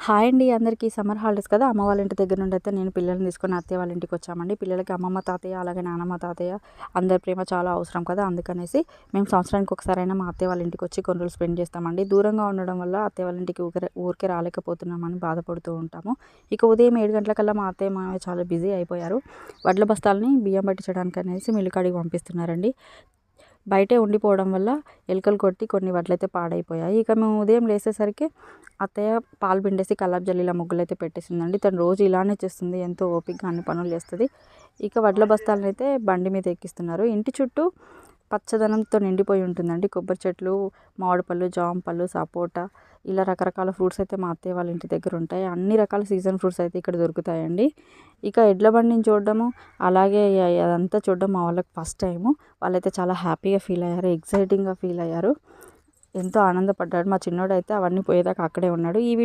Hi అండి అందరికీ. Summer holidays కదా, అమ్మ వాళ్ళ ఇంటి దగ్గర నుండి అయితే నేను పిల్లల్ని తీసుకొని అత్తయ్య వాళ్ళ ఇంటికి వచ్చామండి. పిల్లలకి అమ్మమ్మ తాతయ్య అలాగే నానమ్మ తాతయ్య అందరి ప్రేమ చాలా అవసరం కదా, అందుకనేసి మేము సంవత్సరానికి ఒకసారైనా మా అత్తయ్య వాళ్ళ ఇంటికి వచ్చి కొన్ని రోజులు స్పెండ్ చేస్తామండి. దూరంగా ఉండడం వల్ల అత్తయ్య వాళ్ళ ఇంటికి ఊరికే రాలేకపోతున్నామని బాధపడుతూ ఉంటాము. ఇక ఉదయం 7 గంటలకల్లా మా అత్తయ్య మామయ్య చాలా బిజీ అయిపోయారు. వడ్ల బస్తాలని బియ్యం పట్టించడానికి అనేసి మిల్లుకాడికి పంపిస్తున్నారండి. బయటే ఉండిపోవడం వల్ల ఎలుకలు కొట్టి కొన్ని వడ్లయితే పాడైపోయాయి. ఇక మేము ఉదయం లేసేసరికి అత్తయ్య పాలు పిండేసి కల్లాపు జల్లిలా ముగ్గులైతే పెట్టేసిందండి. తను రోజు ఇలానే చేస్తుంది, ఎంతో ఓపికగా అన్ని పనులు చేస్తుంది. ఇక వడ్ల బస్తాలను అయితే బండి మీద ఎక్కిస్తున్నారు. ఇంటి చుట్టూ పచ్చదనంతో నిండిపోయి ఉంటుందండి. కొబ్బరి చెట్లు, మామిడి పళ్ళు, జామ పళ్ళు, సపోటా ఇలా రకరకాల ఫ్రూట్స్ అయితే మా అత్తయ్య వాళ్ళ ఇంటి దగ్గర ఉంటాయి. అన్ని రకాల సీజన్ ఫ్రూట్స్ అయితే ఇక్కడ దొరుకుతాయండి. ఇక ఎడ్ల బండిని చూడడము అలాగే అదంతా చూడడం మా వాళ్ళకి ఫస్ట్ టైము. వాళ్ళైతే చాలా హ్యాపీగా ఫీల్ అయ్యారు, ఎక్సైటింగ్గా ఫీల్ అయ్యారు, ఎంతో ఆనందపడ్డాడు. మా చిన్నోడు అయితే అవన్నీ పోయేదాకా అక్కడే ఉన్నాడు. ఈ